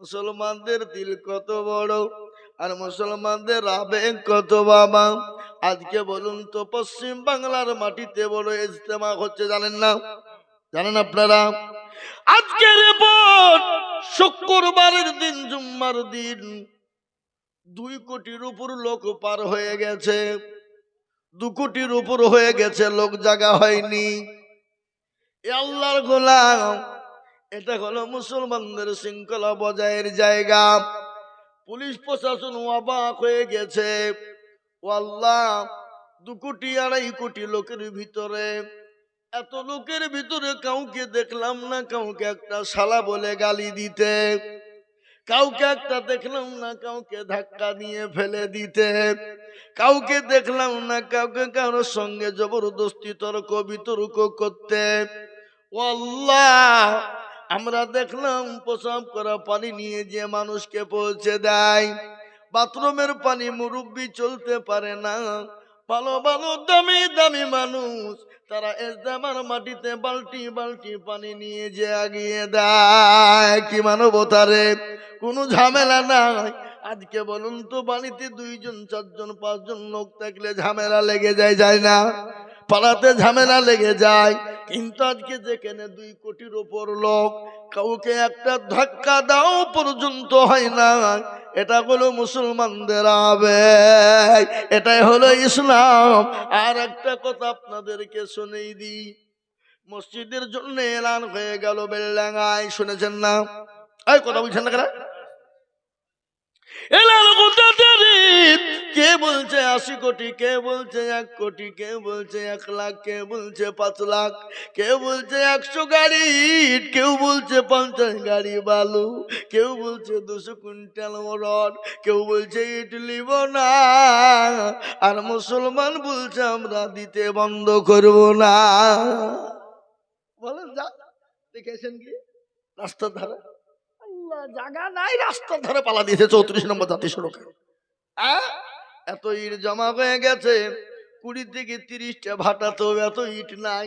মুসলমানদের দিল কত বড় আর মুসলমানদের আবেগ কত বাবা। আজকে বলুন তো পশ্চিম বাংলার মাটিতে বড় ইজতেমা হচ্ছে, জানেন না? জানেন আপনারা? আজকের রিপোর্ট শুক্রবারের দিন, জুম্মার দিন 2 কোটির উপর লোক পার হয়ে গেছে, 2 কোটির উপর হয়ে গেছে, লোক জায়গা হয়নি। এ আল্লাহর গোলাম, এটা হলো মুসলমানদের শৃঙ্খলা বজায়ের জায়গা। পুলিশ প্রশাসন অবাক হয়ে গেছে। ও আল্লাহ, 2 কোটি 2.5 কোটি লোকের ভিতরে, এত লোকের ভিতরে কাউকে দেখলাম না কাউকে একটা শালা বলে গালি দিতে, কাউকে একটা দেখলাম না কাউকে ধাক্কা দিয়ে ফেলে দিতে, কাউকে দেখলাম না কাউকে কারোর সঙ্গে জবরদস্তি তর্ক বিতর্ক করতে। ও আল্লাহ, আমরা দেখলাম প্রসাব করা পানি নিয়ে যে মানুষকে পৌঁছে দেয়, বাথরুমের পানি মুরব্বি চলতে পারে না, ভালো ভালো দামি দামি মানুষ তারা ইজতেমার মাটিতে বালতি বালতি পানি নিয়ে যে আগিয়ে দেয়। কি মানবতা রে, কোনো ঝামেলা নাই। আজকে বলুন তো, বাড়িতে 2 জন 4 জন 5 জন লোক থাকলে ঝামেলা লেগে যায়, যায় না? পাড়াতে ঝামেলা লেগে যায়। কিন্তু আজকে যেখানে 2 কোটির উপর লোক, কাউকে একটা ধাক্কা দাও পর্যন্ত হয় না। এটা হলো মুসলমানদের আবেগ, এটাই হলো ইসলাম। আর একটা কথা আপনাদেরকে শুনেই দিই, মসজিদের জন্য এলান হয়ে গেল বেলডাঙ্গায়, শুনেছেন না? এই কথা বলছেন না কেন? কে বলছে 80 কোটি, কে বলছে 1 কোটি, কে বলছে 1 লাখ, কে বলছে 5 লাখ, কেউ বলছে 100 গাড়ি ইট, কেউ বলছে 50 গাড়ি বালু, কেউ বলছে 200 কুইন্টাল রড, কেউ বলছে ইট লিব না। আর মুসলমান বলছে আমরা দিতে বন্ধ করব না। বলেন, যা দেখেছেন কি রাস্তার ধারে জায়গা নাই, রাস্তার ধারে পালা দিয়েছে 34 নম্বর জাতীয় সড়কে। এত ইট জমা হয়ে গেছে, 20 থেকে 30টা ভাটাতেও এত ইট নাই।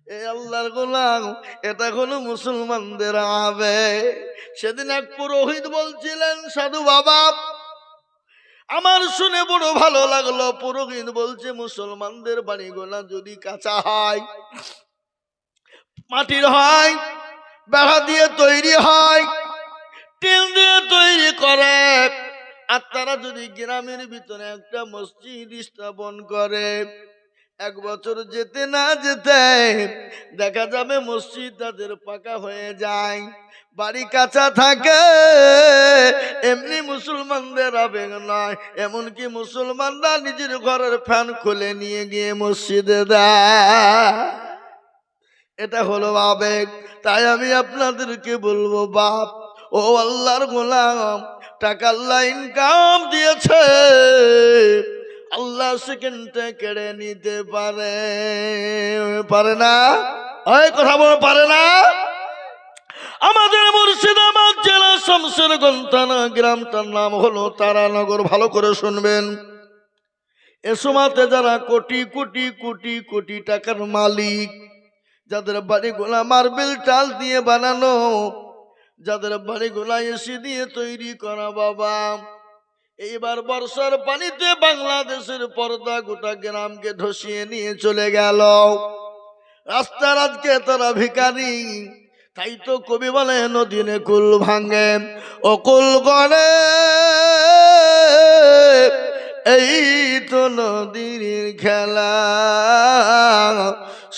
এ আল্লাহর গোলাম, এটা হলো মুসলমানদের আবেগ। সেদিন এক পুরোহিত বলছিলেন, সাধু বাবা, আমার শুনে বড় ভালো লাগলো। পুরোহিত বলছে, মুসলমানদের বাড়িগুলা যদি কাঁচা হয়, মাটির হয়, বেড়া দিয়ে তৈরি হয়, টিন দিয়ে তৈরি করে, আর তারা যদি গ্রামের ভিতরে একটা মসজিদ স্থাপন করে, 1 বছর যেতে না যেতে দেখা যাবে মসজিদ তাদের পাকা হয়ে যায়, বাড়ি কাঁচা থাকে। এমনি মুসলমানদের আবেগ নয়, এমনকি মুসলমানরা নিজের ঘরের ফ্যান খুলে নিয়ে গিয়ে মসজিদে দেয়। এটা হলো আবেগ। তাই আমি আপনাদেরকে বলবো, বাপ ও আল্লাহর গোলাম, টাকা আল্লাহ ইনকাম দিয়েছে, আল্লাহ সেকেন্ডে কেড়ে নিতে পারে, পারে না? ওই কথা বলে পারে না? আমাদের মুর্শিদাবাদ জেলা শামসেরগঞ্জ থানা, গ্রামটার নাম হলো তারানগর। ভালো করে শুনবেন। এ সময়তে যারা কোটি কোটি কোটি কোটি টাকার মালিক, যাদের বাড়িগুলা মার্বেল টাল দিয়ে বানানো, যাদের বাড়িগুলা এসি দিয়ে তৈরি করা, বাবা, এইবার বর্ষার পানিতে বাংলাদেশের পর্দা গোটা গ্রামকে ধসিয়ে নিয়ে চলে গেল। রাস্তার আজকে তারা ভিখারি। তাই তো কবি বলে, নদীনে কুল ভাঙে ও কুল গড়ে, এই তো নদীর খেলা,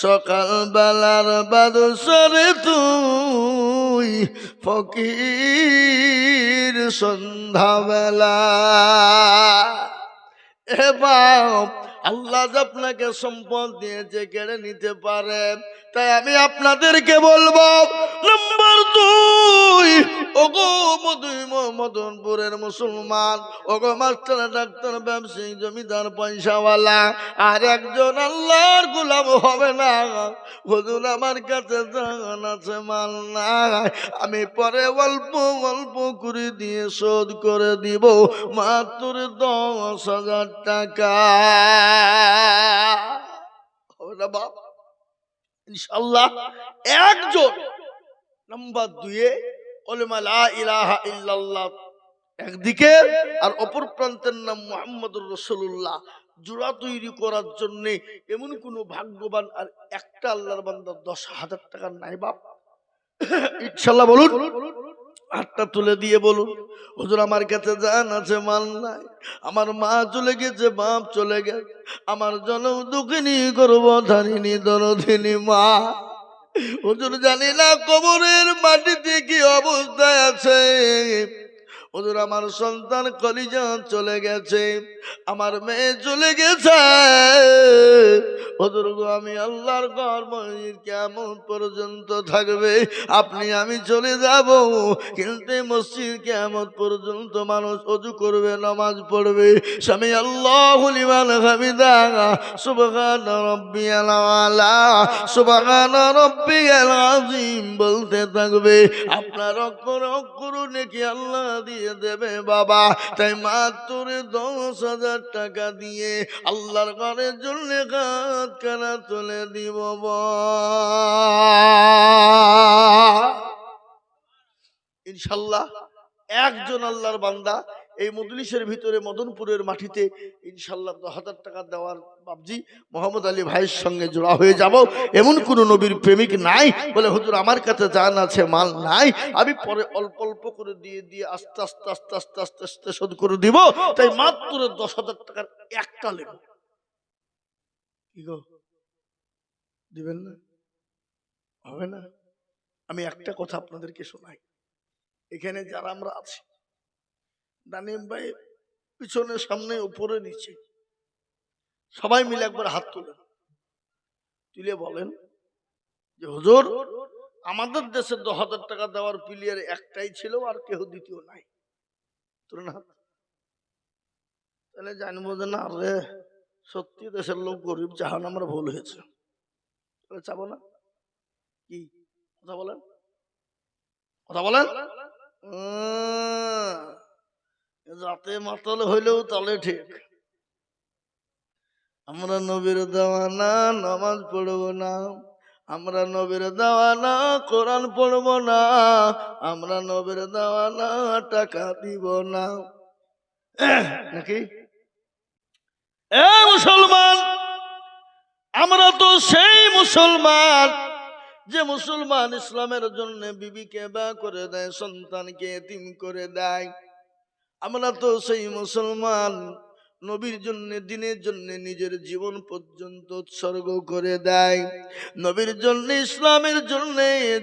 সকাল বেলার বাদশরে তুই ফকির সন্ধ্যাবেলা। এ বাপ, আল্লাহ আপনাকে সম্পদ দিয়েছে, কেড়ে নিতে পারে। তাই আমি আপনাদেরকে বলবো, নম্বর 2, ওগো মদনপুরের মুসলমান, ওগো মাস্টার, ডাক্তার, ব্যবসায়ী, জমিদার, পয়সাওয়ালা, আর একজন আল্লাহর গোলাম হবে না। হুজুর আমার কাছে জান আছে, মাল নাই, আমি পরে অল্প অল্প করে দিয়ে শোধ করে দিব, মাত্র 10,000 টাকা হবে না বাপ? ইনশাআল্লাহ একজন। নাম্বার 2, কলেমা লা ইলাহা ইল্লাল্লাহ একদিকে, আর অপর প্রান্তের নাম মুহাম্মদুর রাসূলুল্লাহ, জোড়া তৈরি করার জন্য এমন কোন ভাগ্যবান আর একটা আল্লাহর বান্দা 10,000 টাকা নাই বাপ? ইনশাআল্লাহ বলুন, হাতটা তুলে দিয়ে বলুন, হুজুর আমার কাছে জান আছে, মাল নাই, আমার মা চলে গেছে, বাপ চলে গেছে, আমার জনম দুঃখিনী গর্ভধারিণী দরদিনী মা, হুজুর জানি না কবরের মাটিতে কি অবস্থায় আছে, হুজুর আমার সন্তান কলিজা চলে গেছে, আমার মেয়ে চলে গেছে, হুজুর গো আমি আল্লাহর ঘর মসজিদ কিয়ামত পর্যন্ত থাকবে, আপনি আমি চলে যাব, কিন্তু মসজিদ কিয়ামত পর্যন্ত মানুষ ওযু করবে, নামাজ পড়বে, সামি আল্লাহু লিমান হামিদা, সুবহান রাব্বিয়াল আলা, সুবহান রাব্বিয়াল আযীম বলতে থাকবে, আপনার অক্ষর অক্ষর নাকি আল্লাহ দিয়ে দেবে বাবা। তাই মাত্র 10,000 টাকা দিয়ে আল্লাহর ঘরের জন্য হাত কানা তুলে দিব ইনশাল্লাহ। একজন আল্লাহর বান্দা এই মজলিসের ভিতরে মদনপুরের মাটিতে ইনশাল্লাহ 10,000 টাকা দেওয়ার বাবজি মোহাম্মদ আলী ভাইয়ের সঙ্গে জোড়া হয়ে যাব। এমন কোন নবীর প্রেমিক নাই বলে হুজুর আমার কাছে জান আছে, মাল নাই, আমি পরে অল্প অল্প করে দিয়ে দিয়ে আস্তে আস্তে আস্তে আস্তে আস্তে আস্তে শোধ করে দিব। তাই মাত্র 10,000 টাকার একটা লেবু কি গো দিবেন না? হবে না? আমি একটা কথা আপনাদেরকে শোনাই, এখানে যারা আমরা আছি, দানিম ভাই পিছনে সামনে উপরে নিচে সবাই মিলে একবার হাত তুলেন, তুলে বলেন যে হুজুর আমাদের দেশে 10,000 টাকা দেওয়ার প্লেয়ার একটাই ছিল, আর কেউ দ্বিতীয় নাই। তুলেন হাত, তাহলে জানবো যে না রে সত্যি দেশের লোক গরিব, জাহান আমরা ভুল হয়েছে, চাবো না কি? কথা বলেন, কথা বলেন। যাতে মাতাল হইলেও তাহলে ঠিক। আমরা নবীর দেওয়ানা নামাজ পড়বো না, আমরা নবীর দেওয়ানা কোরআন পড়বো না, আমরা নবীর দেওয়ানা টাকা দিব না, নাকি? এ মুসলমান, আমরা তো সেই মুসলমান যে মুসলমান ইসলামের জন্য বিবিকে ব্যয় করে দেয়, সন্তানকে এতিম করে দেয়। আমরা তো সেই মুসলমান নবীর জন্য, দিনের জন্য নিজের জীবন পর্যন্ত উৎসর্গ করে দেয়, নবীর জন্য ইসলামের জন্য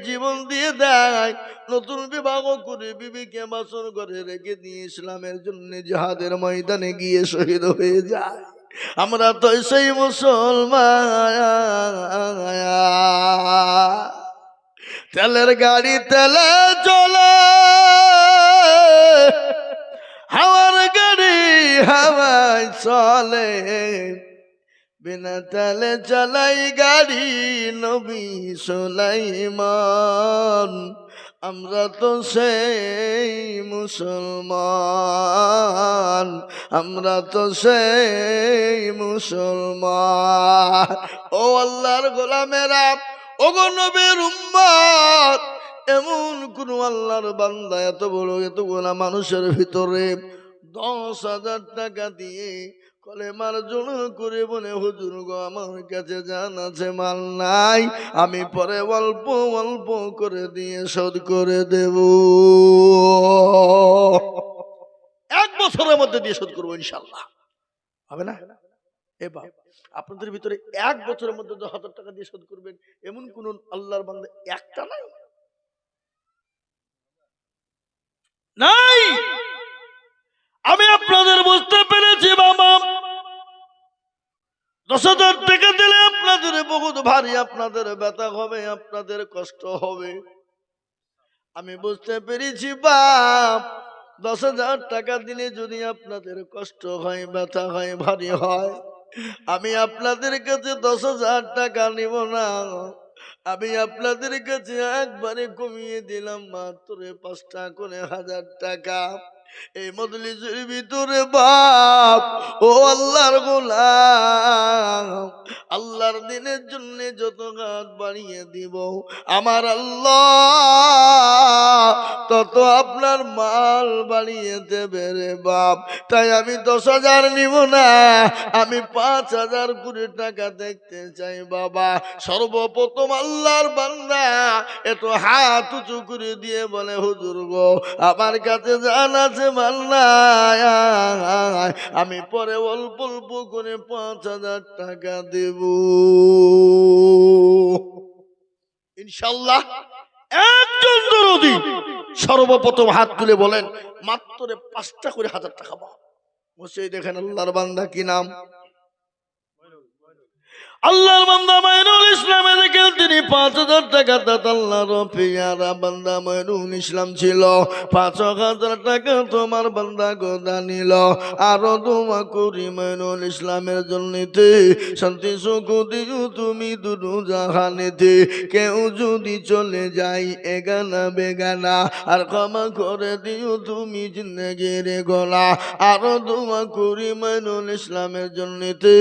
জীবন দিয়ে দেয়, নতুন বিবাহ করে বিবিকে বাসর ঘরে রেখে দিয়ে ইসলামের জন্য জিহাদের ময়দানে গিয়ে শহীদ হয়ে যায়। আমরা তো সেই মুসলমান, তেলের গাড়ি তেলে চলে, হাওয়ার গাড়ি হাওয়ায় চলে, বিনা তেলে চালাই গাড়ি নবী সুলাইমান। আমরা তো সেই মুসলমান, আমরা তো সেই মুসলমান। ও আল্লাহর গোলামেরা, ও গো নবীর উম্মত, এমন কোন আল্লাহর বান্দা এত বড় এত গোনা মানুষের ভিতরে 10,000 টাকা দিয়ে কলেমার জন্য করে বলে হুজুর গো আমার কাছে জান আছে, মাল নাই, আমি পরে অল্প অল্প করে দিয়ে শোধ করে দেব, 1 বছরের মধ্যে দিয়ে শোধ করবো ইনশাল্লাহ। হবে না? এবার আপনাদের ভিতরে 1 বছরের মধ্যে 10,000 টাকা দিয়ে শোধ করবেন এমন কোন আল্লাহর বান্দা একটা নাই? নাই। আমি আপনাদের বুঝতে পেরেছি বাবা, 10,000 টাকা দিলে আপনাদের বহুত ভারী, আপনাদের ব্যথা হবে, আপনাদের কষ্ট হবে। আমি বুঝতে পেরেছি বাপ, 10,000 টাকা দিলে যদি আপনাদের কষ্ট হয়, ব্যথা হয়, ভারী হয়, আমি আপনাদের কাছে 10,000 টাকা নিব না, আমি আপনাদের কাছে একবারে কমিয়ে দিলাম মাত্র 5টা করে 1,000 টাকা। এই মজলিসের ভিতরে বাপ ও আল্লাহর গোলাম, আল্লাহর দিনের জন্য যত গাছ বাড়িয়ে দিব আমার আল্লাহ তত আপনার মাল বাড়িয়ে দেবে রে বাপ। তাই আমি 10,000 নিব না, আমি 5,000 করে টাকা দেখতে চাই বাবা। সর্বপ্রথম আল্লাহর বান্দা একটু হাত উঁচু করে দিয়ে বলে হুজুর গো আমার কাছে জান আছে মাল নাই, আমি পরে অল্প অল্প করে 5,000 টাকা দেব ইনশাল্লাহ। একজন দরদি সর্বপ্রথম হাত তুলে বলেন মাত্র 5টা করে 1,000 টাকা পাও। বসে দেখেন আল্লাহর বান্দা কি নাম, আল্লাহর বান্দা মাইনুল ইসলাম। দেখেন তিনি 5,000 টাকা দাতা আল্লাহর পেয়ারা বান্দা মাইনুল ইসলাম ছিল। 5,000 টাকা তোমার বান্দা গোদা নিল। আরো দোয়া করি মাইনুল ইসলামের জন্যতে শান্তি সুখ দিও তুমি দুরু জাহানেতে। কেউ যদি চলে যাই এগানা বেগানা আর ক্ষমা করে দিও তুমি জিন্দেগির গোলা। আরো দোয়া করি মাইনুল ইসলামের জন্যতে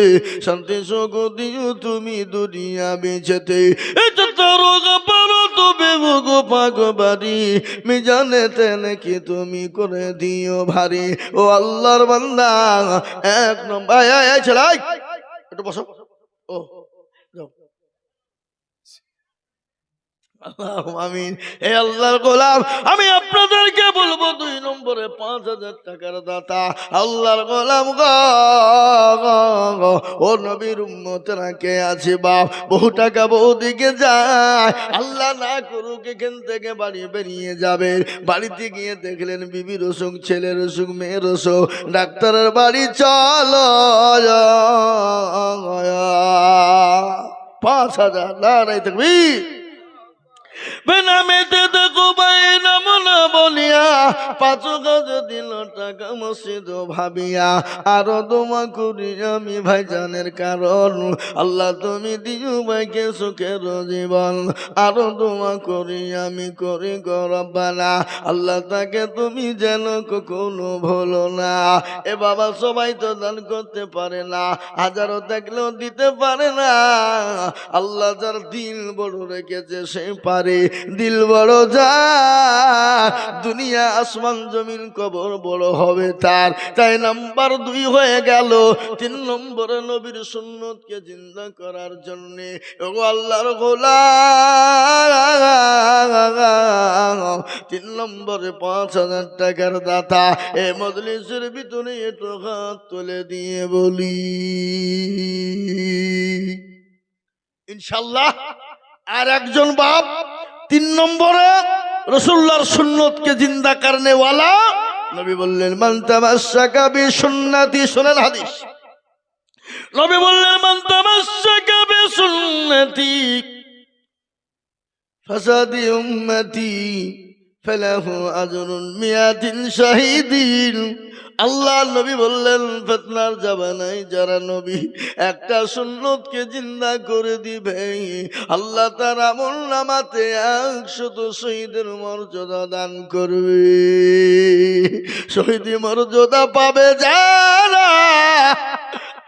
শান্তি সুখ দিও তুমি দুনিয়া বেঁচেতে। এটা রোগ পারো তবে গো পাগবারি মিজানেতে নাকি তুমি করে দিও ভারী। ও আল্লাহর বান্দা এক নম্বর ছেলে একটু বসো। ও যাও আমিন। হে আল্লাহর গোলাম আমি আপনাদেরকে বলবো 2 নম্বরে 5,000 টাকার দাতা আল্লাহর গোলাম গো ও নবীর উম্মতরা কে আছে বাপ বহু টাকা বহু দিকে যায়, আল্লাহ না করুক এখান থেকে বাড়ি বেরিয়ে যাবে। বাড়িতে গিয়ে দেখলেন বিবির অসুখ, ছেলের অসুখ, মেয়ের অসুখ, ডাক্তারের বাড়ি চলো 5,000 না নাই থাকবি বেনামেতে দেখো ভাই নাম না বলিয়া 5 গজ দিল টাকা মসজিদ ভাবিয়া। আরো দোয়া করি আমি ভাইজানের কারণ আল্লাহ তুমি দিও ভাইকে সুখের জীবন। আরো দোয়া করি আমি করি গরবানা আল্লাহ তাকে তুমি যেন কখনো ভুলো না। এ বাবা সবাই তো দান করতে পারে না, হাজারো থাকলেও দিতে পারে না। আল্লাহ যার দিল বড় রেখেছে সে পারে, দিল বড় যা দুনিয়া আসমান জমিন কবর বড় হবে তার। তাই নাম্বার 2 হয়ে গেল। 3 নম্বরে নবীর সুন্নতকে জিন্দা করার জন্য ও আল্লাহর গোলাম 3 নম্বরে 5,000 টাকার দাতা এ মজলিসের ভিতরে একটু হাত তুলে দিয়ে বলি ইনশাআল্লাহ। আর একজন বাপ 3 নম্বরে রাসূলুল্লাহর সুন্নতকে জিন্দা করনে वाला নবী বললেন মান তামাসসাকা বিসুন্নতি। শুনেন হাদিস, নবী বললেন মান তামাসসাকা বিসুন্নতি ফাসাদি উম্মতি ফালাহু আজরুন মিয়াতিন শাহীদিন। আল্লাহ নবী বললেন ফিতনার জামানায় যারা নবী একটা সুন্নতকে জিন্দা করে দিবে আল্লাহ তার আমলনামাতে 100 শহীদের মর্যাদা দান করবে। শহীদি মর্যাদা পাবে যারা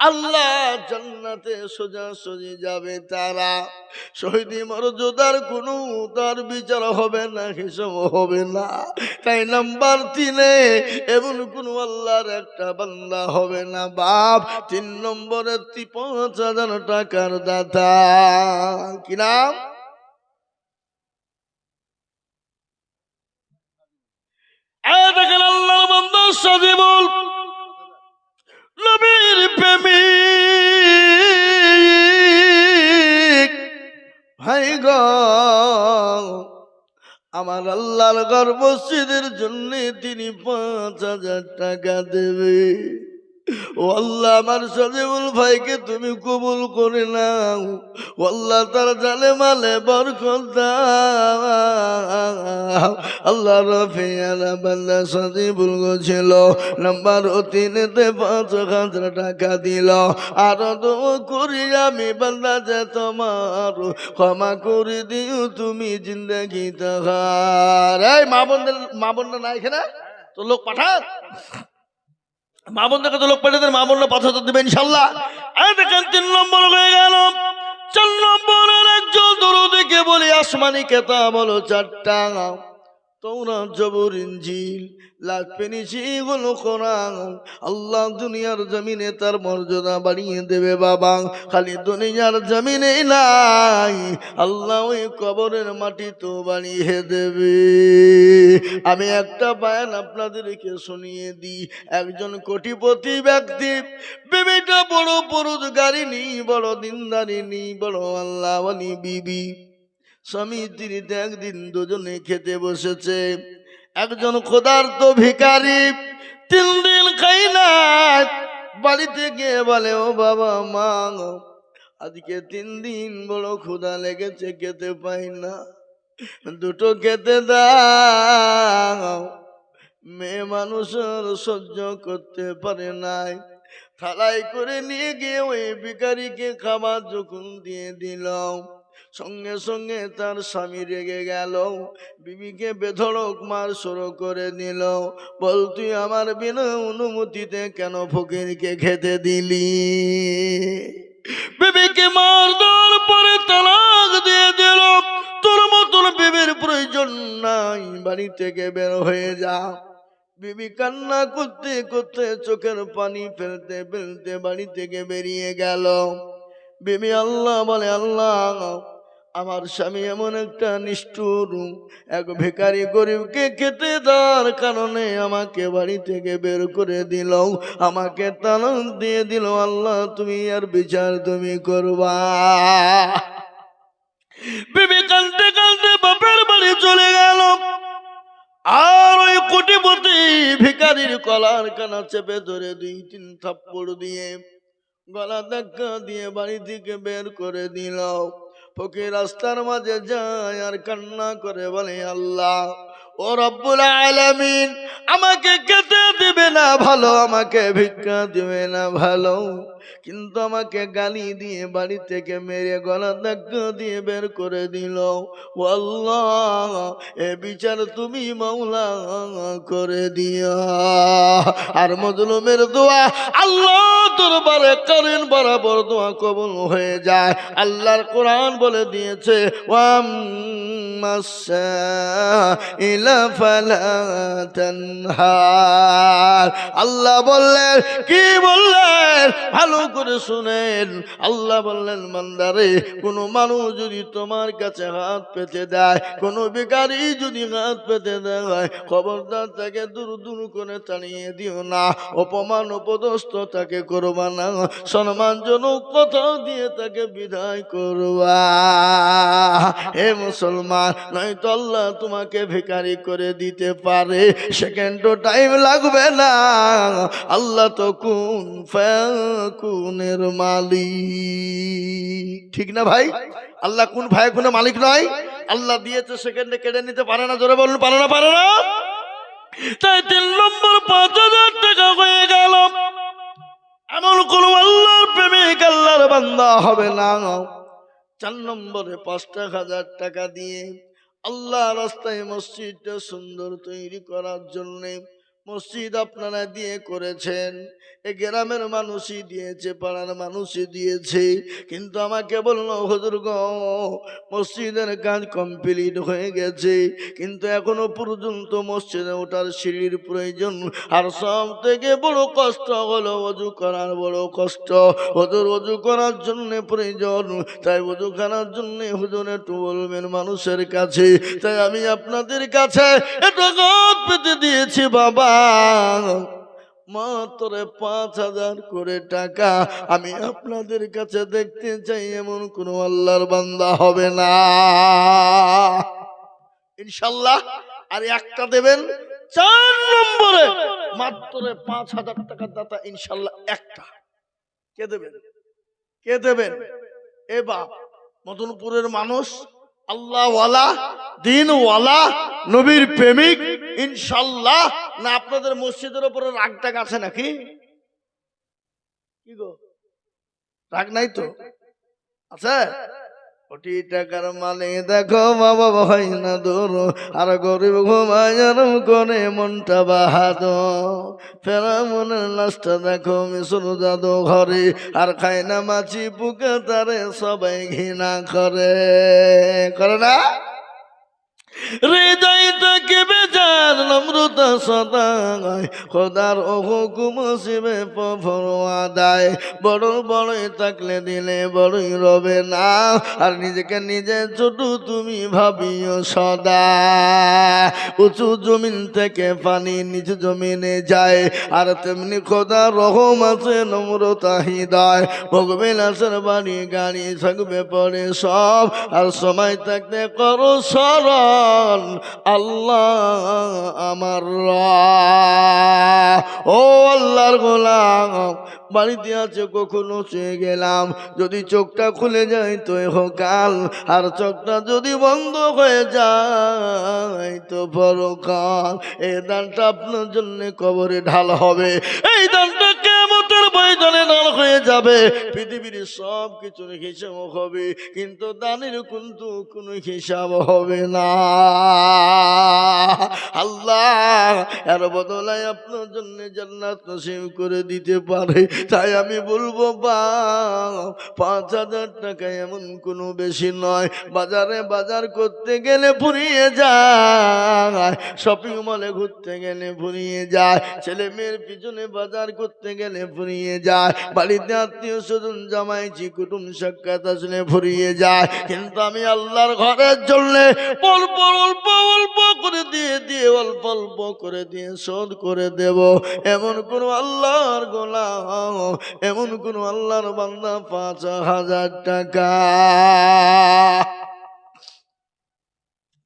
আল্লাহ জান্নাতে সোজাসুজি যাবে তারা। শহীদি মর্যাদার কোনো তার বিচার হবে না, হিসাব হবে না। তাই নাম্বার 3 এমন কোন আল্লাহর একটা বান্দা হবে না বাপ 3 নম্বরে 5,000 টাকার দাতা। কি নাম? দেখেন আল্লাহর বান্দা সাজিবুল নবীর প্রেমিক ভাই গো আমার আল্লাহর ঘর মসজিদের জন্য তিনি 5,000 টাকা দেবে। ও আল্লাহ আমার সাজিবুল ভাইকে তুমি কবুল করে নাও। ও আল্লাহ তার জানে মালে বরকত দাও। আল্লাহ রফিয়ানা বান্দা সাজিবুল ছিল নাম্বার 3-তে 5,000 টাকা দিল। আর দোয়া করি আমি বান্দা যে তোমার ক্ষমা করে দিও তুমি জিন্দগি তাহার। এই মা বোনরা নাই এখানে তো লোক পাঠান, মা বোনদেরকে তো লোক পাঠিয়ে দেন, মা বোনরা পাথর দেবে ইনশাল্লাহ। আর দেখেন 3 নম্বর হয়ে গেল। 4 নম্বরের একজন দরুদকে বলি আসমানি কেতাব হলো 4টা, তৌরাত, জবুর, ইনজিল, লাগবে নিশিগুলো কোরআন। আল্লাহ দুনিয়ার জমিনে তার মর্যাদা বাড়িয়ে দেবে বাবা। খালি দুনিয়ার জমিনে নাই, আল্লাহ ওই কবরের মাটি তো বাড়িয়ে দেবে। আমি একটা বায়ান আপনাদেরকে শুনিয়ে দিই। একজন কোটিপতি ব্যক্তি, বিবিটা বড় পরোজগারি নি, বড় দিনদারি নি, বড় আল্লাহওয়ালি বিবি। স্বামী স্ত্রীতে একদিন দুজনে খেতে বসেছে। একজন ক্ষুধার্ত ভিখারি, 3 দিন খাই না, বাড়িতে গিয়ে বলে ও বাবা মা, আজকে 3 দিন বড় ক্ষুধা লেগেছে, খেতে পাই না, দুটো খেতে দাও। মেয়ে মানুষের সহ্য করতে পারে নাই, থালায় করে নিয়ে গিয়ে ওই ভিখারিকে খাবার যখন দিয়ে দিল, সঙ্গে সঙ্গে তার স্বামী রেগে গেল, বিবিকে বেধড়ক মার শুরু করে দিল। বল, তুই আমার বিনা অনুমতিতে কেন ফকিরকে খেতে দিলি? বিবিকে মার দেওয়ার পরে তালাক দিয়ে দিল। তোর মতন বিবির প্রয়োজন নাই, বাড়ি থেকে বের হয়ে যা। বিবি কান্না করতে করতে চোখের পানি ফেলতে ফেলতে বাড়ি থেকে বেরিয়ে গেল। বিবি আল্লাহ বলে, আল্লাহ, আমার স্বামী এমন একটা নিষ্ঠুর, এক ভিখারি গরিবকে খেতে দেওয়ার কারণে আমাকে বাড়ি থেকে বের করে দিল, আমাকে তালাক দিয়ে দিল। আল্লাহ, তুমি আর বিচার তুমি করবা। বিবি কাঁদতে কাঁদতে বাপের বাড়ি চলে গেল। আর ওই কোটিপতি ভিখারির কলার কানা চেপে ধরে 2-3 থাপ্পড় দিয়ে গলা ধাক্কা দিয়ে বাড়ি থেকে বের করে দিল। ফকির রাস্তার মাঝে যায় আর কান্না করে বলে, আল্লাহ, ও রব্বুল আলামিন, আমাকে খেতে দিবে না ভালো, আমাকে ভিক্ষা দিবে না ভালো, কিন্তু আমাকে গালি দিয়ে বাড়ি থেকে মেরে গলা ধাক্কা দিয়ে বের করে দিল। ও আল্লাহ, এ বিচার তুমি মাওলা করে দিয়া। আর মজলুমের দোয়া আল্লাহ দরবারে কারিন বরাবর দোয়া কবুল হয়ে যায়। আল্লাহর কোরআন বলে দিয়েছে, আল্লাহ বললেন, কি বললেন ভালো করে শুনেন। আল্লাহ বললেন, বান্দারে, কোন মানুষ যদি তোমার কাছে হাত পেতে দেয়, কোন ভিখারি যদি হাত পেতে দেয়, খবরদার তাকে দূর দূর করে তাড়িয়ে দিও না, অপমান অপদস্থ তাকে করবা না, সম্মানজনক কথা দিয়ে তাকে বিদায় করবা। হে মুসলমান, নয়তো আল্লাহ তোমাকে ভিখারি করে দিতে পারে, সেকেন্ডও টাইম লাগবে না। আল্লাহ তো কুন ফায়াকুনের মালিক, ঠিক না ভাই? আল্লাহ কুন ফায়াকুনের মালিক নয়? আল্লাহ দিয়েছে, সেকেন্ডে কেড়ে নিতে পারে না। জোরে বলুন, পারে না? পারে না? তাই 3 নম্বর 5,000 টাকা হয়ে গেল। এমন কোন আল্লাহর প্রেমিক, আল্লাহর বান্দা হবে না। 4 নম্বরে 5,000 টাকা দিয়ে আল্লাহ রাস্তায় মসজিদটা সুন্দর তৈরি করার জন্যে, মসজিদ আপনারা দিয়ে করেছেন, এ গ্রামের মানুষই দিয়েছে, পাড়ার মানুষই দিয়েছে, কিন্তু আমাকে বলল, হুজুর গো, মসজিদের কাজ কমপ্লিট হয়ে গেছে, কিন্তু এখনো পর্যন্ত মসজিদে ওঠার সিঁড়ির প্রয়োজন। আর সব থেকে বড় কষ্ট হলো ওযু করার বড় কষ্ট। হুজুর, ওযু করার জন্য প্রয়োজন, তাই ওযু করার জন্য হুজুর একটু বলবেন মানুষের কাছে। তাই আমি আপনাদের কাছে এটা হাত পেতে দিয়েছি বাবা, মাত্র 5,000 করে টাকা। আমি আপনাদের কাছে দেখতে চাই এমন কোন আল্লাহর বান্দা হবে না ইনশাল্লাহ। আর একটা দেবেন 4 নম্বরে, মাত্র 5,000 টাকার দাতা ইনশাল্লাহ একটা। কে দেবেন? কে দেবেন? এ বাপ, মদনপুরের মানুষ, আল্লাহওয়ালা, দিনওয়ালা, নবীর প্রেমিক, ইনশাল্লাহ। না আপনাদের মসজিদের উপরে রাগ টাগ আছে নাকি? কি গো, রাগ নাই তো? আছে? কোটি টাকার মানে দেখো বাবা হয় না দূর, আর গরিব ঘুমায় আরাম করে মনটা বাহাদুর। ফেরা মনের লাশটা দেখো মিশর জাদু ঘরে, আর খায় না মাছি পুকে তারে সবাই ঘৃণা করে, করে না? হৃদয়টাকে বেজার নম্রতা সদায়, খোদার হুকুম শিবে পরোয়াদায়। বড় বড়ই থাকলে দিলে বড়ই রবে না, আর নিজেকে নিজে ছোট তুমি ভাবিও সদা। উঁচু জমিন থেকে পানি নিচু জমিনে যায়, আর তেমনি খোদা রহম আছে নম্রতা হৃদয়। ভোগবিলাসের বাড়ি গাড়ি থাকবে পরে সব, আর সময় থাকতে করো স্মরণ আল্লাহ আমার ও আল্লাহর গোলাম। বাড়িতে আছে কখনো চেয়ে গেলাম, যদি চোখটা খুলে যায় তো কাল, আর চোখটা যদি বন্ধ হয়ে যায় তো পরকাল। এই দানটা আপনার জন্য কবরে ঢাল হবে, এই দানটা কিয়ামতের ময়দানে ঢাল হয়ে যাবে। পৃথিবীর সব কিছুর হিসাব হবে, কিন্তু দানের কিন্তু কোনো হিসাব হবে না। আল্লাহ এর বদলায় আপনার জন্য জান্নাত নসিব করে দিতে পারে। তাই আমি বলবো বাপ, 5,000 টাকা এমন কোনো বেশি নয়। বাজারে বাজার করতে গেলে ফুরিয়ে যায়, শপিং মলে ঘুরতে গেলে ফুরিয়ে যায়, ছেলে মেয়ের পিছনে বাজার করতে গেলে ফুরিয়ে যায়, বাড়িতে আত্মীয় স্বজন জামাইছি কুটুম সাক্ষাৎ আসলে ফুরিয়ে যায়। কিন্তু আমি আল্লাহর ঘরের জন্য অল্প অল্প অল্প করে দিয়ে দিয়ে অল্প অল্প করে দিয়ে শোধ করে দেব। এমন কোন আল্লাহর গোলাম, এমন কোন আল্লাহর বান্দা 5,000 টাকা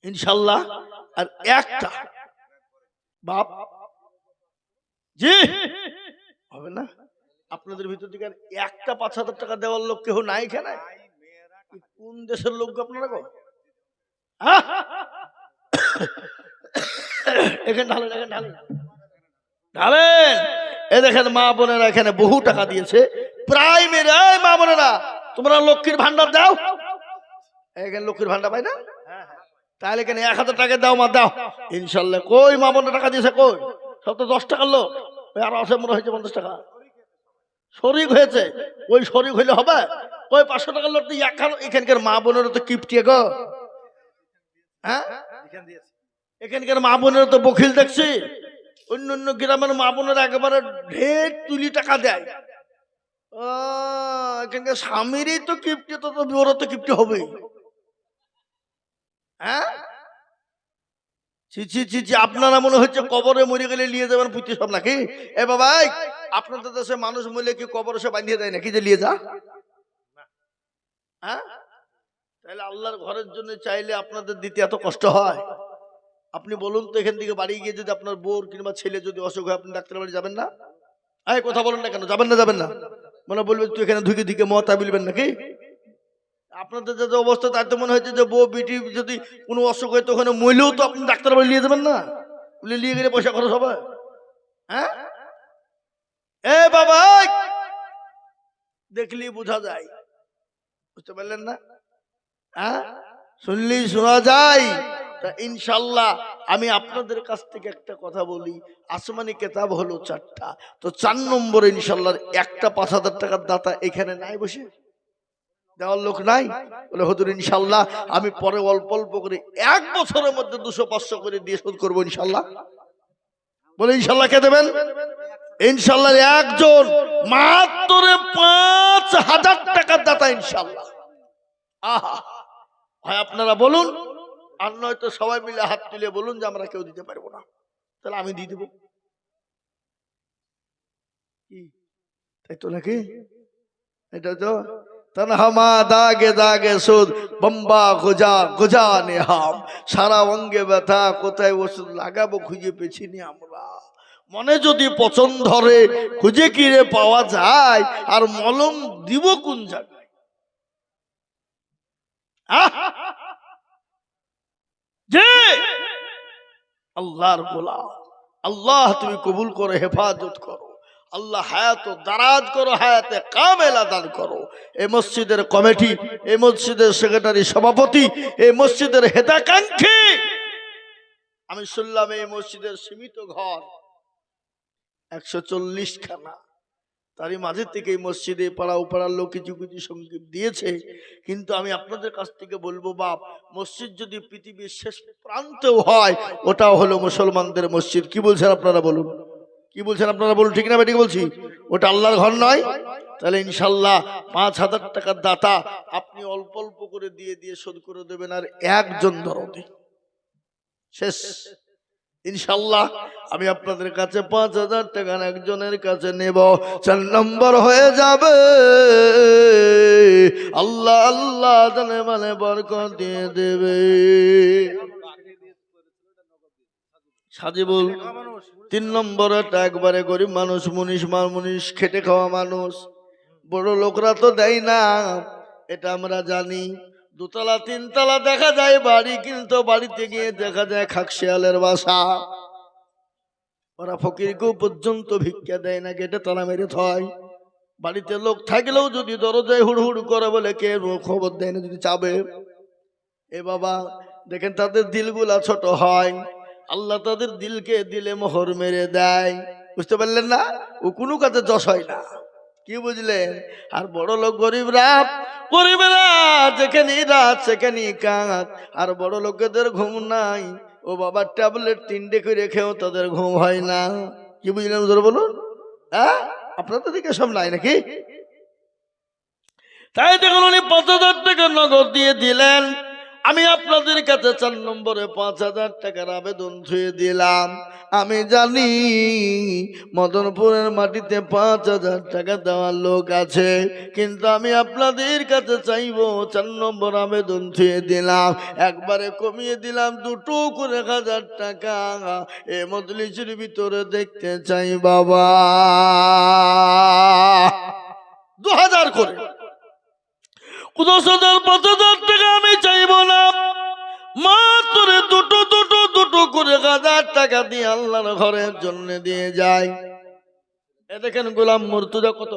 ইনশাল্লাহ আর একটা বাপ জি হবে না। আপনাদের ভিতর থেকে একটা 5,000 টাকা দেওয়ার লোক কেউ নাই এখানে? কোন দেশের লোক আপনারা গো? এখানে ঢালেন, এখানে ঢালেন, ঢালেন। এ দেখেন মা বোনেরা এখানে বহু টাকা দিয়েছে প্রাইমারি। মা বোনেরা তোমরা লক্ষ্মীর ভান্ডার দাও, এখানে লক্ষ্মীর ভান্ডার পাই না? তাহলে এখানে 1,000 টাকা দাও, মা দাও ইনশাল্লাহ। কই মা বোনের টাকা দিয়েছে কই? সব তো 10 টাকার লোক, আর আছে মনে হয়েছে 50 টাকা শরিক হয়েছে। ওই শরিক হইলে হবে? ওই 500 টাকার লোক এখানকার মা বোনের তো কিপটিয়ে গো। হ্যাঁ এখানকার মা বোনের তো বখিল দেখছি। অন্য অন্য গ্রামের মা বোনেরা একেবারে ঢের তুলি টাকা দেয়। এখানকার স্বামীরই তো কিপটি, তো ওরা তো কিপটি হবেই। হ্যাঁ আপনারা মনে হচ্ছে কবরে মরে গেলে নিয়ে যাবেন পুঁতি সব নাকি? এ বাবা আপনাদের দেশে মানুষ মরলে কি কবরে সে বাঁধিয়ে দেয় নাকি যে নিয়ে যা? হ্যাঁ তাহলে আল্লাহর ঘরের জন্য চাইলে আপনাদের দিতে এত কষ্ট হয়? আপনি বলুন তো, এখান থেকে বাড়ি গিয়ে যদি আপনার বোর কিংবা ছেলে যদি অসুখ হয়, আপনি ডাক্তার বাড়ি যাবেন না? এই কথা বলেন না কেন, যাবেন না? যাবেন না মানে বলবেন তুই এখানে ধুকে ধুকে মতা বলবেন নাকি? আপনাদের যে অবস্থা তাই তো মনে হচ্ছে যে বউ বিটি যদি কোনো অসুখ হয় তো ওখানে মইলেও তো আপনি ডাক্তার বাড়ি নিয়ে যাবেন না? বলে নিয়ে গেলে পয়সা খরচ হবে। হ্যাঁ এ বাবা দেখলি বোঝা যায়, বুঝতে পারলেন না? হ্যাঁ শুনলি শোনা যায়। তা ইনশাল্লাহ আমি আপনাদের কাছ থেকে একটা কথা বলি, আসমানি কিতাব হলো 4টা, তো 4 নম্বরে ইনশাল্লাহ একটা 5,000 টাকার দাতা এখানে নাই, বসে দেওয়ার লোক নাই। বলে হুজুর ইনশাল্লাহ আমি পরে অল্প অল্প করে 1 বছরের মধ্যে 200-500 করে দিয়ে শোধ করবো ইনশাল্লাহ। বলে ইনশাল্লাহ কে দেবেন? ইনশাল্লাহ একজন মাত্র 5,000 টাকার দাতা ইনশাল্লাহ। আহা ভাই আপনারা বলুন, আর নয়তো সবাই মিলে হাত তুলে বলুন যে আমরা কেউ দিতে পারবো না, তাহলে আমি দিয়ে দেবো। তাই তো নাকি? এটা তো তনহমা দাগে দাগে সুদ বম্বা গোজা গোজা নেহাম, সারা অঙ্গে ব্যথা, কোথায় ওষুধ লাগাবো খুঁজে পেছিনি আমরা। মনে যদি পছন্দ ধরে খুঁজে কিরে পাওয়া যায়, আর মলম দিব কোন জায়গায়? যে আল্লাহর গোলাম, আল্লাহ তুমি কবুল করো, হেফাজত করো। আল্লাহ হায়াত দারাজ করো, হায়াতে কামেলা দান করো। এই মসজিদের কমিটি, এই মসজিদের সেক্রেটারি সভাপতি, এই মসজিদের হেতাকাঙ্ক্ষী, আমি শুনলাম এই মসজিদের সীমিত ঘর 140 খানা, তারই মাঝে থেকে এই মসজিদে পাড়া উপাড়ার লোক কিছু কিছু সঙ্গীত দিয়েছে। কিন্তু আমি আপনাদের কাছ থেকে বলবো বাপ, মসজিদ যদি পৃথিবীর শেষ প্রান্তেও হয়, ওটাও হলো মুসলমানদের মসজিদ। কি বলছেন আপনারা বলুন, কি বলছেন আপনারা বলুন, ঠিক না বেঠিক বলছি? ওটা আল্লাহর ঘর নয়? তাহলে ইনশাল্লাহ 5,000 টাকার দাতা আপনি অল্প অল্প করে দিয়ে দিয়ে শোধ করে দেবেন, আর একজন দরদি শেষ। ইনশাল্লাহ আমি আপনাদের কাছে 5,000 টাকা একজনের কাছে নেব, 4 নম্বর হয়ে যাবে। আল্লাহ আল্লাহ জানে মানে বরকত দিয়ে দেবে। সাজিবুল 3 নম্বরটা একবারে গরিব মানুষ, মুনিশ খেটে খাওয়া মানুষ, বড় লোকরা তো দেয় না, এটা আমরা জানি। 2 তলা 3 তলা দেখা যায় বাড়ি, কিন্তু বাড়িতে গিয়ে দেখা যায় খাকশিয়ালের বাসা। ওরা ফকিরকেও পর্যন্ত ভিক্ষা দেয় না, গেটে তালা মেরে থয়। বাড়িতে লোক থাকলেও যদি দরজায় হুড় করে বলে কে খবর দেয় না যদি চাবে। এ বাবা দেখেন তাদের দিলগুলা ছোট হয়, আল্লাহ তাদের দিলকে দিলে মোহর মেরে দেয়। বুঝতে পারলেন না? ও কোনো কাজে যশ হয় না। কি বুঝলেন? আর বড় লোক গরিবরা যেখানে রাত সেখানে কাঁদ। আর বড় লোকেদের ঘুম নাই, ও বাবা ট্যাবলেট 3টে করে রেখেও তাদের ঘুম হয় না। কি বুঝলেন বলুন? হ্যাঁ, আপনাদের দিকে সব নাই নাকি? তাই দেখুন উনি 5,000 টাকা নগদ দিয়ে দিলেন। আমি আপনাদের কাছে 4 নম্বরে 5,000 টাকার আবেদন ধুয়ে দিলাম। আমি জানি মদনপুরের মাটিতে 5,000 টাকা দেওয়ার লোক আছে, কিন্তু আমি আপনাদের কাছে চাইবো 4 নম্বর আবেদন ধুয়ে দিলাম, একবারে কমিয়ে দিলাম 2 করে 1,000 টাকা। এ মজলিসের ভিতরে দেখতে চাই বাবা 2,000 করে। 10,000 5,000 টাকা আমি চাইব না, মাত্র দুটো করে 1,000 টাকা দিয়ে আল্লাহর ঘরের জন্য দিয়ে যায়। এ দেখেন গোলাম মুর্তজা কত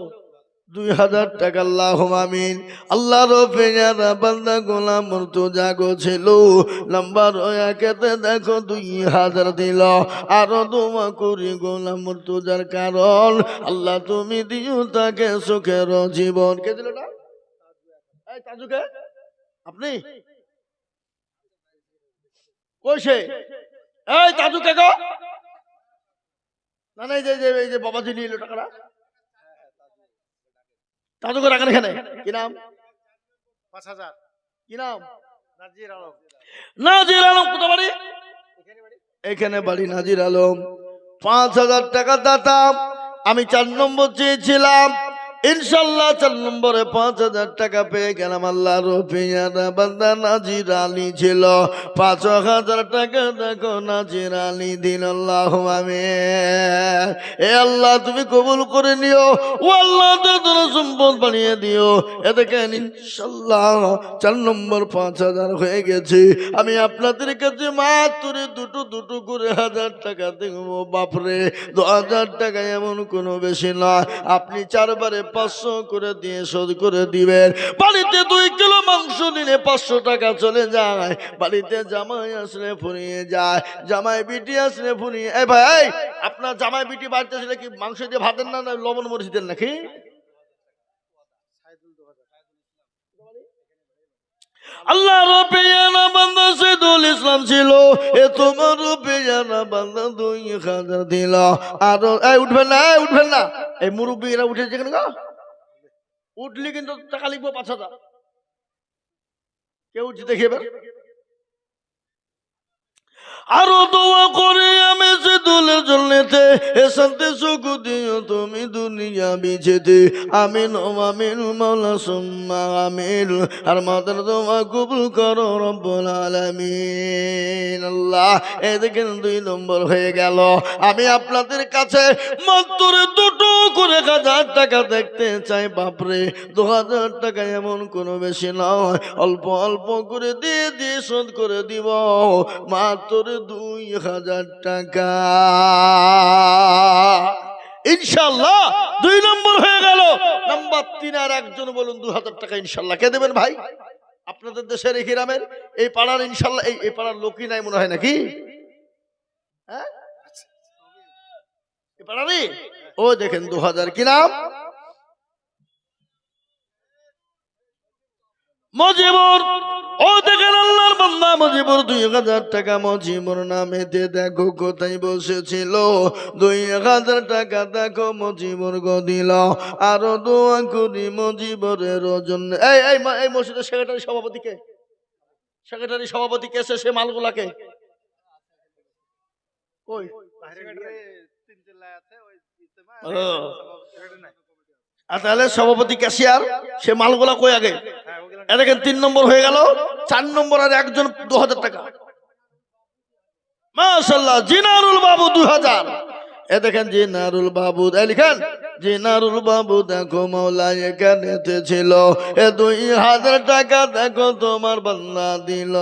2,000 টাকা। আল্লাহুম্মা আমিন। আল্লাহর পেয়ারা বান্দা গোলাম মুর্তজা গো ছিল, নাম্বার 1-তে দেখো 2,000 দিল। আরো দোয়া করি গোলাম মুর্তজার, কারণ আল্লাহ তুমি দিও তাকে সুখের জীবন। কে দিল না? এই তাজুকে আপনি কইছে? এই তাজুকে গো না, এই যে বাবাজি নিল টাকাটা, তাজুকে রাখেন এখানে। কি নাম? 5,000। কি নাম? নাজির আলম। নাজির আলম কোথা বাড়ি? এখানে বাড়ি নাজির আলম। 5,000 টাকা দাতা। আমি 4 নম্বর চেয়েছিলাম, ইনশাল্লাহ 4 নম্বরে 5,000 টাকা পেয়ে গেলাম। আল্লাহর পেয়ারা বান্দা নাজির আলী ছিল, 5,000 টাকা দেখো নাজির আলী দিন। আল্লাহুম্মা আমিন। এ আল্লাহ তুমি কবুল করে নিও, ও আল্লাহ তোর সম্পদ বানিয়ে দিও। এ দেখেন ইনশাল্লাহ 4 নম্বর 5,000 হয়ে গেছে। আমি আপনাদের কাছে মাত্র দুটো করে 1,000 টাকা দেবো। বাপরে 2,000 টাকা এমন কোনো বেশি নয়, আপনি 4 বারে 500 করে দিয়ে শোধ করে দিবেন। বাড়িতে 2 কিলো মাংস নিলে 500 টাকা চলে যায়। বাড়িতে জামাই আসলে ফুরিয়ে যায়, জামাই বিটি আসলে ফুরিয়ে। এই ভাই, আপনার জামাই বিটি বাড়িতে আসলে কি মাংস দিয়ে ভাত দেন না লবণ মরিচ দেন নাকি? আল্লাহর পেয়ারা বান্দা সাইদুল ইসলাম ছিল, এ তোমার পেয়ারা বান্দা 2,000 দিল। আর এই উঠবেন না, এই মুরব্বীরা উঠেছে কেন গো? উঠলি কিন্তু টাকা লিখবো 5,000। কেউ উঠছে দেখি এবার। আরো দোয়া করে আমি সাইদুলের জন্যতে এ শান্তি সুখ দিও তুমি দুনিয়া বিজেতে। আমিন ও আমিন মাওলা সুম্মা আমিন। আর মাদার দোয়া কবুল করো রব্বুল আলামিন। আল্লাহ এই দেখেন 2 নম্বর হয়ে গেল। আমি আপনাদের কাছে মাত্র 2 করে 1,000 টাকা দেখতে চাই। বাপরে 2,000 টাকা এমন কোনো বেশি নয়, অল্প অল্প করে দিয়ে দিয়ে শোধ করে দিব। মাত্র 2,000 টাকা ইনশাআল্লাহ তিন আর একজন বলুন 2000 টাকা ইনশাল্লাহ। কে দেবেন ভাই? আপনাদের দেশের এই গ্রামের এই পাড়ার ইনশাল্লাহ এই পাড়ার লোকই নাই মনে হয় নাকি? হ্যাঁ এই পাড়ারই ও দেখেন 2000 কি নাম? মজিবুর। ও দেখেন আল্লাহর বান্দা মজিবুর 2000 টাকা মজিবুর নামে দিয়ে দেখো কোথায় বসেছিল। 2000 টাকা দেখো মজিবুর গো দিল। আরো দোয়া করি মজিবুরের জন্য। এই মসজিদের সেক্রেটারি সভাপতি কে? সেক্রেটারি সভাপতি কে? সে মালগুলাকে কই? তাহলে সভাপতি ক্যাশিয়ার সে মালগুলা কই আগে? দেখেন 3 নম্বর হয়ে গেল। 4 নম্বর আর একজন 2000 টাকা। মাশাআল্লাহ জিনারুল বাবু 2000। দেখেন জিনারুল বাবু লিখেন জিনারুল বাবু দেখো মাওলা এখানে ছিল। 2000 টাকা দেখো তোমার বান্দা দিল।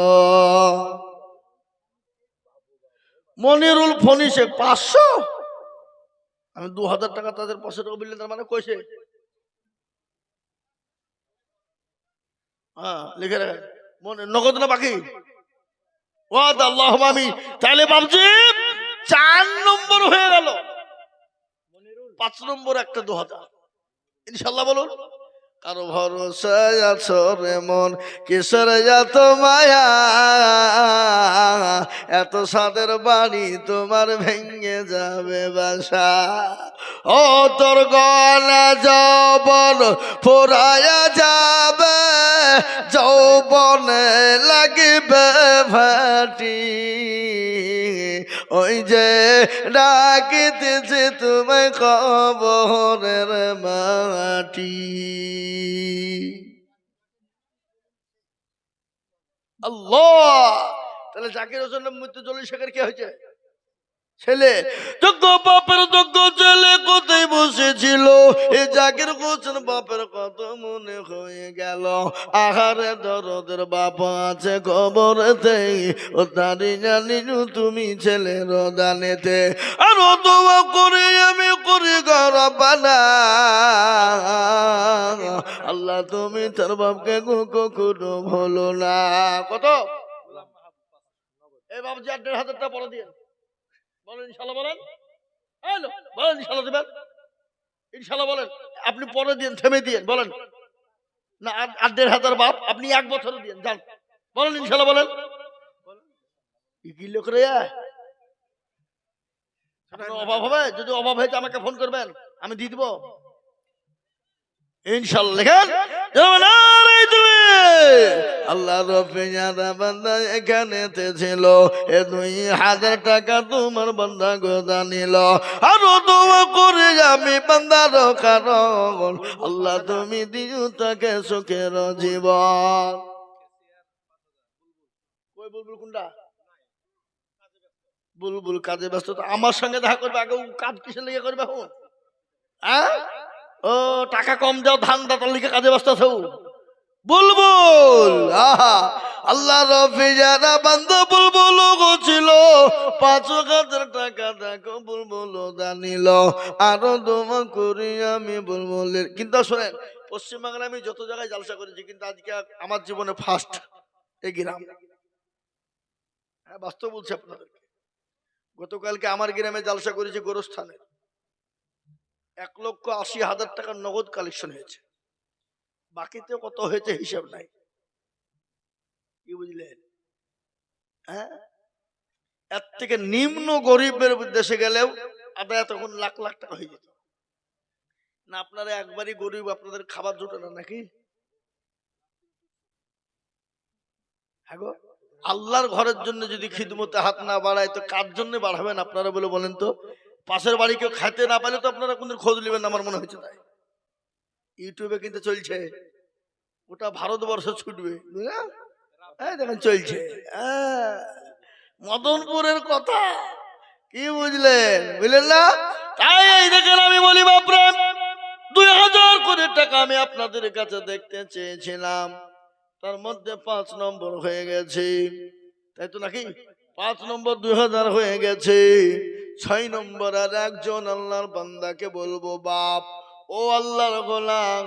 মনিরুল ফনিসে 500। আমি 2000 টাকা তাদের 500 টাকা বিল তার মানে কইছে। হ্যাঁ লিখে রাখেন মনে নগদ না বাকি? ওয়াদ আল্লাহুম্মা আমিন। তাহলে বাবজি 4 নম্বর হয়ে গেল। 5 নম্বর একটা 2000 ইনশাআল্লাহ বলুন। কারো ভরসায় আছো রে মন কিসের এত মায়া, এত সাদের বাড়ি তোমার ভেঙে যাবে বাসা। ও তোর গলা যৌবন ফুরায়া যাবে, যৌবনে লাগিবে ভাটি। ওই যে ডাকিতেছে তুমি কবরের মাটি। আল্লাহ। তাহলে জাকির হোসেন মৃত্যু 40 শেখের কি হয়েছে? ছেলে যোগ্য বাপের যোগ্য ছেলে কোথায় বসেছিল। এই জাকির হোসেন বাপের কত মনে হয়ে গেল। আহারে দরদের বাপ আছে কবরেতে, ও তারি জানি তুমি ছেলের দানেতে। আর দোয়া করে আমি করি গরবানা, আল্লাহ তুমি তার বাপকে কখনো ভুলো না। কত? এই বাবজি 1500 টাকা পরে দিয়ে বলেন ইনশাআল্লাহ। বলেন বলেন ইনশাআল্লাহ দিবেন ইনশাআল্লাহ। বলেন আপনি পরে দিন, থেমে দিয়ে বলেন না 1500 বাপ আপনি 1 বছর দিন যান। বলেন ইনশাআল্লাহ। বলেন কি লোক রে অভাব হবে? যদি অভাব হয়েছে আমাকে ফোন করবেন, আমি দিয়ে দিব ইনশাআল্লাহ। লেখেন আল্লাহ রফিয়ারা বান্দা এখানে ছিল। 2000 টাকা তোমার বান্দা গোদা নিল। আরো দোয়া করে আমি বান্দার কারণ আল্লাহ তুমি দিও তাকে সুখের জীবন। কই বুলবুল কোনটা? বুলবুল কাজে ব্যস্ত। আমার সঙ্গে দেখা করবে আগে, কাজ কিসের লেগে করবে এখন? হ্যাঁ ও টাকা কম দাও ধান দাতার লিখে কাজে ব্যস্ত আছো বুলবুল। আল্লাহ রফিয়ারা বান্দা বুলবুল ছিল। 5000 টাকা দেখো বুলবুল দানিল। আরো দোয়া করি আমি বুলবুলের। কিন্তু শোনেন পশ্চিমবাংলায় আমি যত জায়গায় জালসা করেছি, কিন্তু আজকে আমার জীবনে ফার্স্ট এই গ্রাম। হ্যাঁ বাস্তব বলছি আপনাদেরকে। গতকালকে আমার গ্রামে জালসা করেছি গোরস্থানে। 1,80,000 টাকার নগদ কালেকশন হয়েছে। বাকিতে কত হয়েছে হিসাব নাই। কি বুঝলেন? হ্যাঁ এর থেকে নিম্ন গরিবের দেশে গেলেও আদায় তখন লাখ লাখ টাকা হয়ে যেত না। আপনারা একবারই গরিব, আপনাদের খাবার জোটে না নাকি? হ্যাঁ গো, আল্লাহর ঘরের জন্য যদি খিদমতে হাত না বাড়ায় তো কার জন্য বাড়াবেন আপনারা বলে বলেন তো? পাশের বাড়ি কেউ খাইতে না পারলে তো আপনারা কোনদিন খোঁজ নেবেন না, আমার মনে হচ্ছে তাই। ইউটিউবে কিন্তু চলছে, ওটা ভারতবর্ষ ছুটবে, দেখেন চলছে মদনপুরের কথা। কি বুঝলেন? বুঝলেন না? তাই দেখেন আমি বলি বাপরে 2000 কোটি টাকা আমি আপনাদের কাছে দেখতে চেয়েছিলাম, তার মধ্যে 5 নম্বর হয়ে গেছে, তাই তো নাকি? 5 নম্বর 2000 হয়ে গেছে। 6 নম্বর আর একজন আল্লাহর বান্দাকে বলবো, বাপ ও আল্লাহর গোলাম